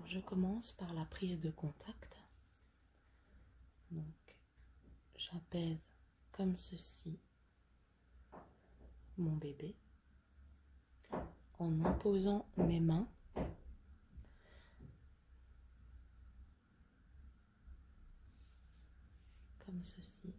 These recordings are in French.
je commence par la prise de contact. Donc, j'apaise comme ceci mon bébé en imposant mes mains comme ceci.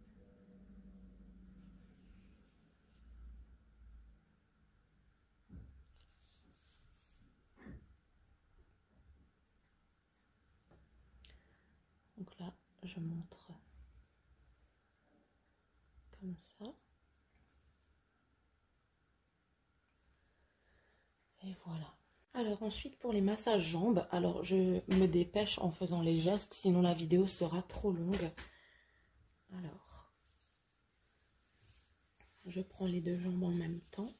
Donc là, je montre comme ça. Et voilà. Alors ensuite pour les massages jambes, alors je me dépêche en faisant les gestes, sinon la vidéo sera trop longue. Alors, je prends les deux jambes en même temps.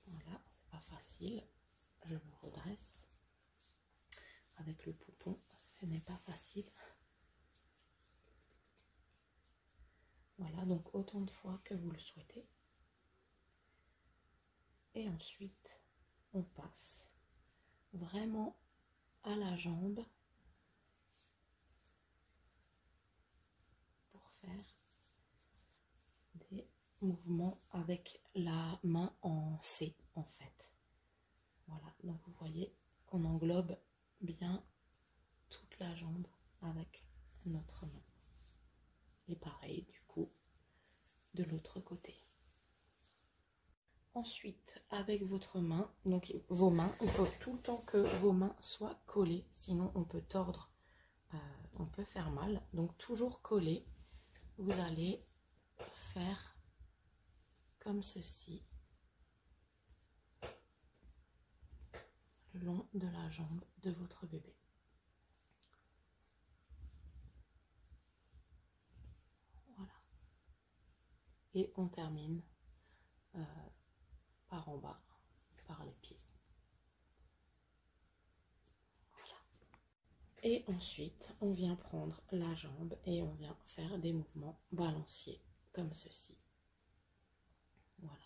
Voilà, c'est pas facile. Je me redresse. Avec le poupon, ce n'est pas facile. Voilà, donc autant de fois que vous le souhaitez. Et ensuite, on passe vraiment à la jambe pour faire des mouvements avec la main en C en fait. Voilà, donc vous voyez qu'on englobe bien toute la jambe avec notre main. Et pareil du coup de l'autre côté. Ensuite, avec votre main, donc vos mains, il faut tout le temps que vos mains soient collées, sinon on peut tordre, on peut faire mal. Donc toujours collées, vous allez faire comme ceci, le long de la jambe de votre bébé. Voilà. Et on termine par en bas, par les pieds. Et ensuite, on vient prendre la jambe et on vient faire des mouvements balanciers, comme ceci. Voilà.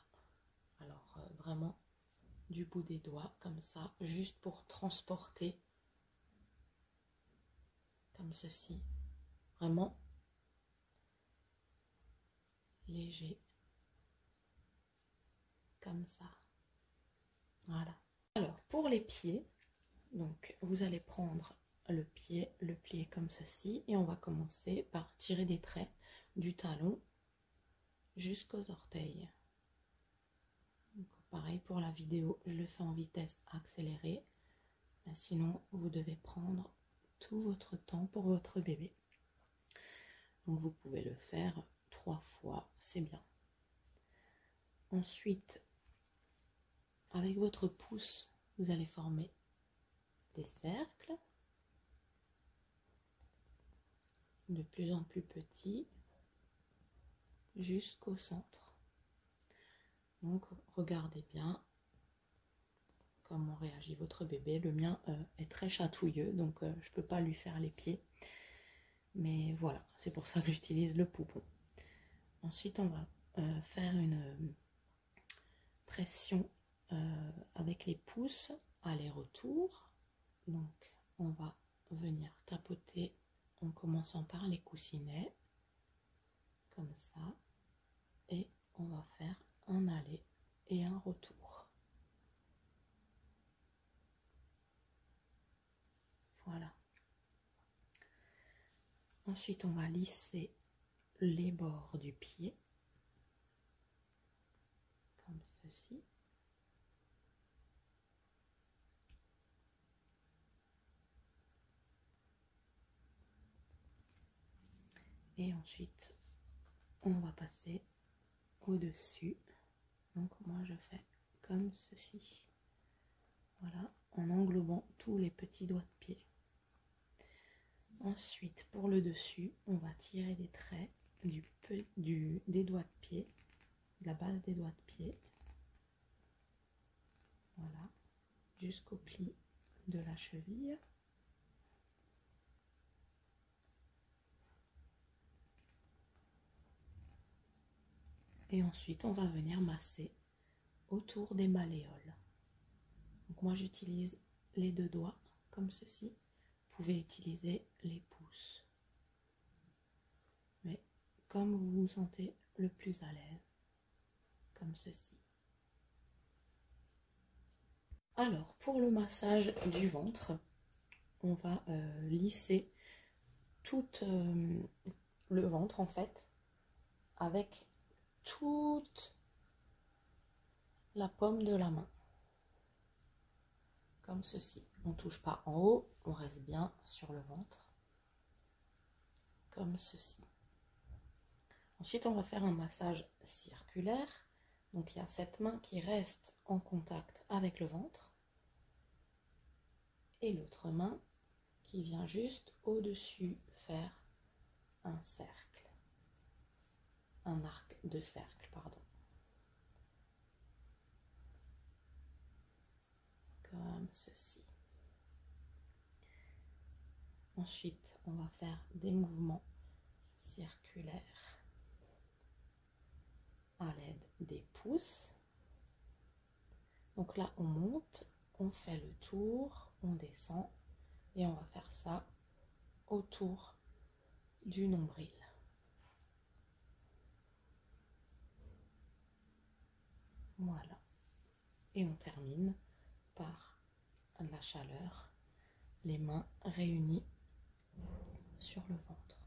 Alors, vraiment, du bout des doigts, comme ça, juste pour transporter, comme ceci. Vraiment léger, comme ça. Voilà. Alors, pour les pieds, donc, vous allez prendre le plier comme ceci et on va commencer par tirer des traits du talon jusqu'aux orteils. Donc, pareil pour la vidéo, je le fais en vitesse accélérée, mais sinon vous devez prendre tout votre temps pour votre bébé. Donc vous pouvez le faire 3 fois, c'est bien. Ensuite, avec votre pouce, vous allez former des cercles de plus en plus petits jusqu'au centre. Donc regardez bien comment réagit votre bébé. Le mien est très chatouilleux, donc je ne peux pas lui faire les pieds. Mais voilà, c'est pour ça que j'utilise le poupon. Ensuite, on va faire une pression avec les pouces, aller-retour. Donc, on va venir tapoter en commençant par les coussinets, comme ça. Et on va faire un aller et un retour. Voilà. Ensuite, on va lisser les bords du pied, comme ceci. Et ensuite, on va passer au-dessus. Donc moi, je fais comme ceci. Voilà, en englobant tous les petits doigts de pied. Ensuite, pour le dessus, on va tirer des traits des doigts de pied, de la base des doigts de pied. Voilà, jusqu'au pli de la cheville. Et ensuite, on va venir masser autour des malléoles. Donc moi, j'utilise les 2 doigts comme ceci. Vous pouvez utiliser les pouces. Mais comme vous vous sentez le plus à l'aise, comme ceci. Alors, pour le massage du ventre, on va lisser tout le ventre en fait, avec toute la paume de la main. Comme ceci. On ne touche pas en haut, on reste bien sur le ventre. Comme ceci. Ensuite, on va faire un massage circulaire. Donc, il y a cette main qui reste en contact avec le ventre. Et l'autre main qui vient juste au-dessus faire un cercle. Un arc de cercle, pardon. Comme ceci. Ensuite, on va faire des mouvements circulaires à l'aide des pouces. Donc là, on monte, on fait le tour, on descend et on va faire ça autour du nombril. Voilà. Et on termine par la chaleur, les mains réunies sur le ventre.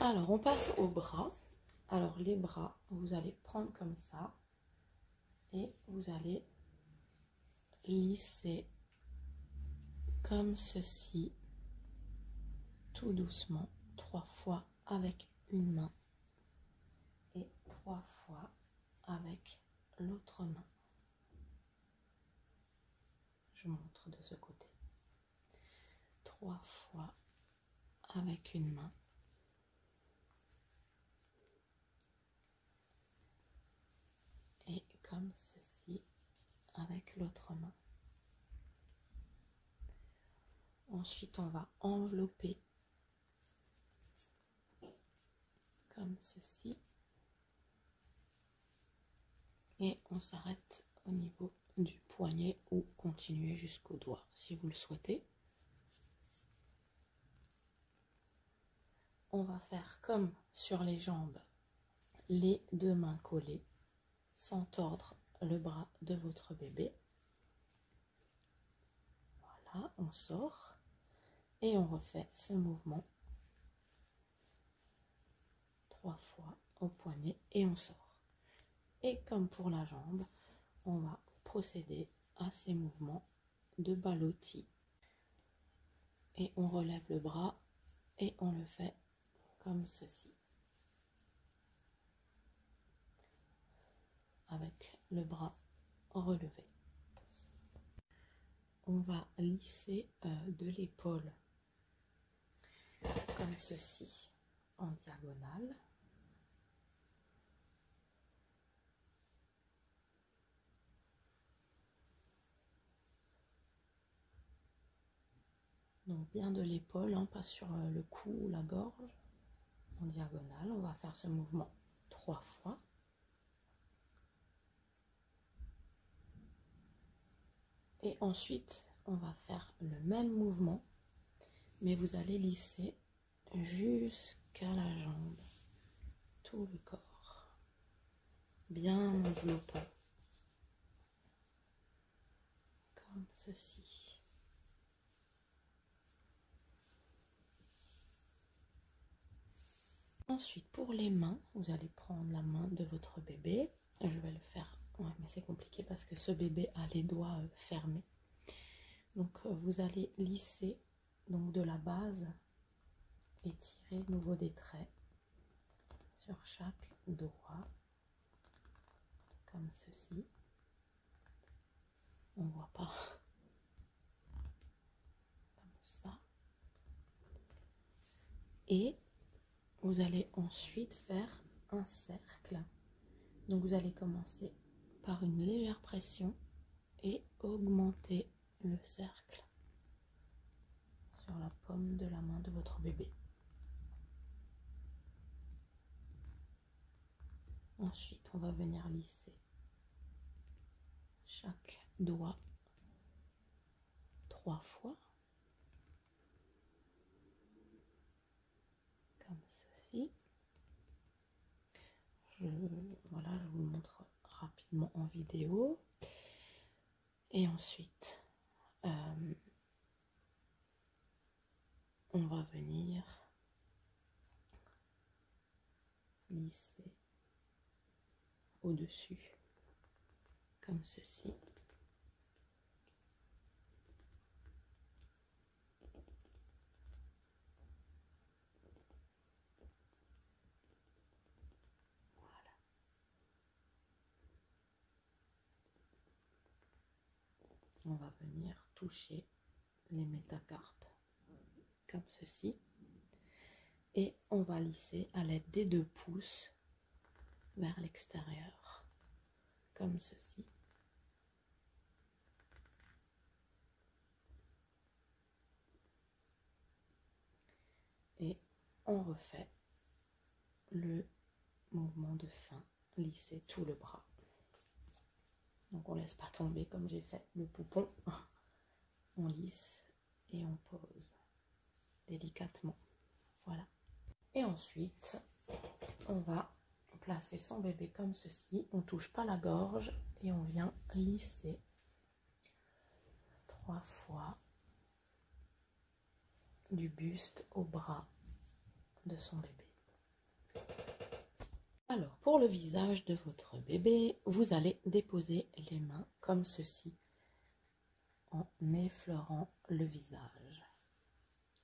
Alors, on passe aux bras. Alors, les bras, vous allez prendre comme ça et vous allez lisser comme ceci, tout doucement, 3 fois avec une main et 3 fois avec l'autre main. Je montre de ce côté. 3 fois avec une main et comme ceci avec l'autre main. Ensuite, on va envelopper comme ceci et on s'arrête au niveau du poignet ou continuer jusqu'au doigt si vous le souhaitez. On va faire comme sur les jambes, les 2 mains collées sans tordre le bras de votre bébé. Voilà, on sort et on refait ce mouvement 3 fois au poignet et on sort. Et comme pour la jambe, on va procéder à ces mouvements de ballottis. Et on relève le bras et on le fait comme ceci. Avec le bras relevé. On va lisser de l'épaule comme ceci en diagonale. Donc bien de l'épaule, hein, pas sur le cou ou la gorge. En diagonale, on va faire ce mouvement 3 fois. Et ensuite, on va faire le même mouvement, mais vous allez lisser jusqu'à la jambe, tout le corps, bien enveloppant, comme ceci. Ensuite, pour les mains, vous allez prendre la main de votre bébé. Je vais le faire, ouais, mais c'est compliqué parce que ce bébé a les doigts fermés. Donc, vous allez lisser donc, de la base et tirer de nouveau des traits sur chaque doigt, comme ceci. On ne voit pas. Comme ça. Et vous allez ensuite faire un cercle. Donc vous allez commencer par une légère pression et augmenter le cercle sur la paume de la main de votre bébé. Ensuite, on va venir lisser chaque doigt 3 fois, comme ceci. Voilà, je vous le montre rapidement en vidéo. Et ensuite, on va venir lisser au-dessus, comme ceci. Voilà. On va venir toucher les métacarpes, comme ceci. Et on va lisser à l'aide des 2 pouces vers l'extérieur, comme ceci. Et on refait le mouvement de fin, lisser tout le bras. Donc on laisse pas tomber comme j'ai fait le poupon. On lisse et on pose délicatement. Voilà. Et ensuite, on va placer son bébé comme ceci. On touche pas la gorge et on vient lisser 3 fois du buste au bras de son bébé. Alors, pour le visage de votre bébé, vous allez déposer les mains comme ceci, en effleurant le visage,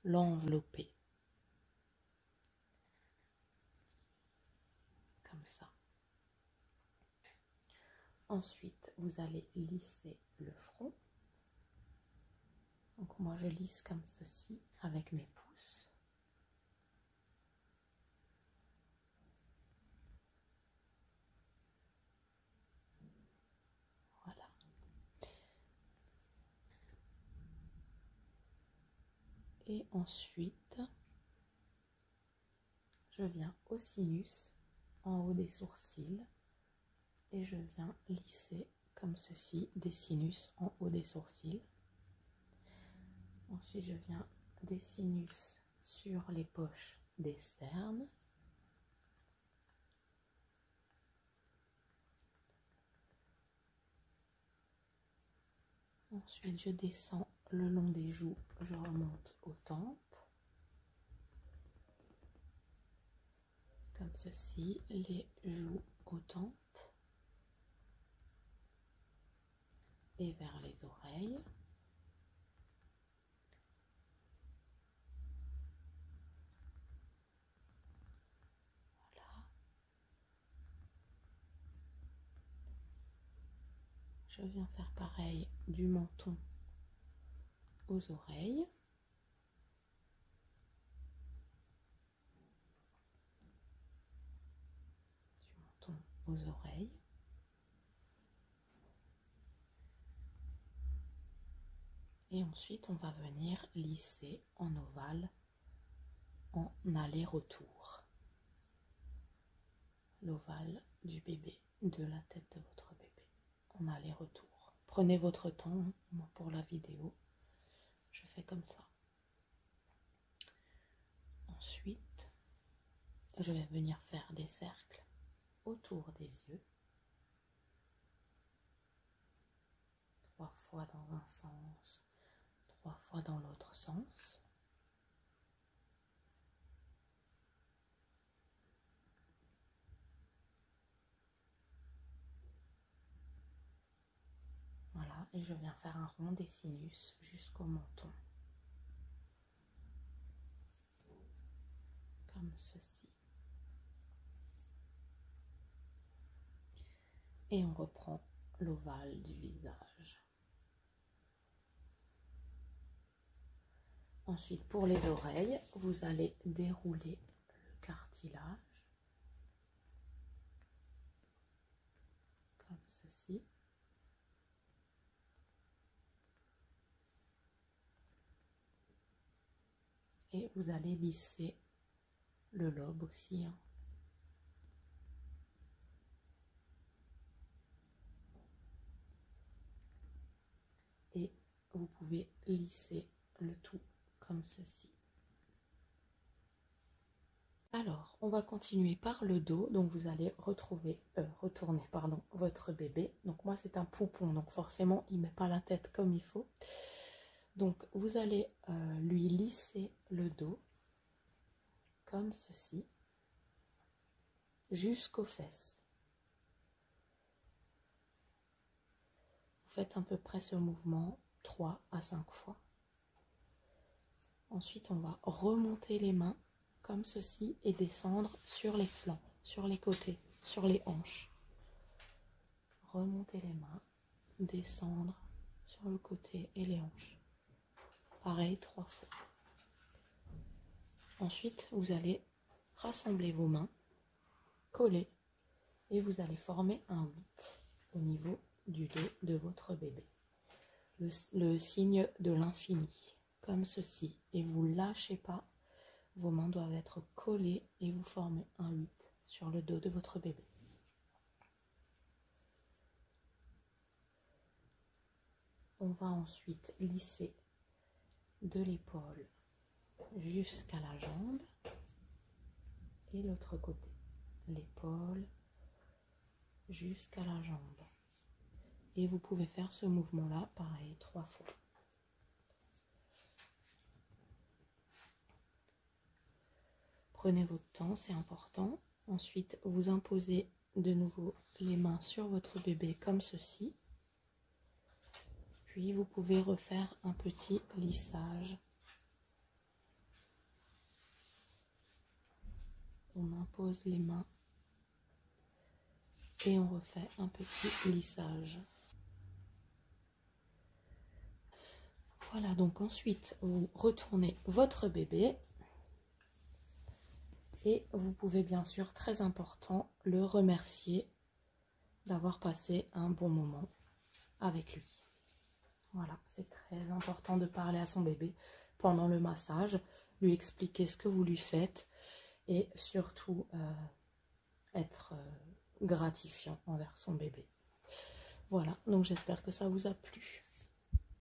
l'envelopper, comme ça. Ensuite, vous allez lisser le front. Donc moi, je lisse comme ceci avec mes pouces. Voilà. Et ensuite, je viens au sinus, en haut des sourcils, et je viens lisser comme ceci des sinus en haut des sourcils. Ensuite, je viens des sinus sur les poches des cernes. Ensuite, je descends le long des joues, je remonte aux tempes. Comme ceci, les joues aux tempes. Et vers les oreilles. Voilà. Je viens faire pareil du menton aux oreilles. Du menton aux oreilles. Et ensuite, on va venir lisser en ovale, en aller-retour. L'ovale du bébé, de la tête de votre bébé, en aller-retour. Prenez votre temps, moi pour la vidéo, je fais comme ça. Ensuite, je vais venir faire des cercles autour des yeux. 3 fois dans un sens, 3 fois dans l'autre sens. Voilà, et je viens faire un rond des sinus jusqu'au menton. Comme ceci. Et on reprend l'ovale du visage. Ensuite, pour les oreilles, vous allez dérouler le cartilage. Comme ceci. Et vous allez lisser le lobe aussi, hein. Et vous pouvez lisser le tout comme ceci. Alors, on va continuer par le dos. Donc, vous allez retourner votre bébé. Donc, moi, c'est un poupon. Donc, forcément, il ne met pas la tête comme il faut. Donc, vous allez lui lisser le dos comme ceci jusqu'aux fesses. Vous faites à peu près ce mouvement 3 à 5 fois. Ensuite, on va remonter les mains comme ceci et descendre sur les flancs, sur les côtés, sur les hanches. Remonter les mains, descendre sur le côté et les hanches. Pareil 3 fois. Ensuite, vous allez rassembler vos mains, coller, et vous allez former un 8 au niveau du dos de votre bébé. Le signe de l'infini, comme ceci. Et vous ne lâchez pas, vos mains doivent être collées et vous formez un 8 sur le dos de votre bébé. On va ensuite lisser de l'épaule jusqu'à la jambe et l'autre côté. L'épaule jusqu'à la jambe. Et vous pouvez faire ce mouvement-là, pareil, 3 fois. Prenez votre temps, c'est important. Ensuite, vous imposez de nouveau les mains sur votre bébé comme ceci. Puis, vous pouvez refaire un petit lissage. On impose les mains et on refait un petit lissage. Voilà, donc ensuite, vous retournez votre bébé et vous pouvez bien sûr, très important, le remercier d'avoir passé un bon moment avec lui. Voilà, c'est très important de parler à son bébé pendant le massage, lui expliquer ce que vous lui faites et surtout être gratifiant envers son bébé. Voilà, donc j'espère que ça vous a plu.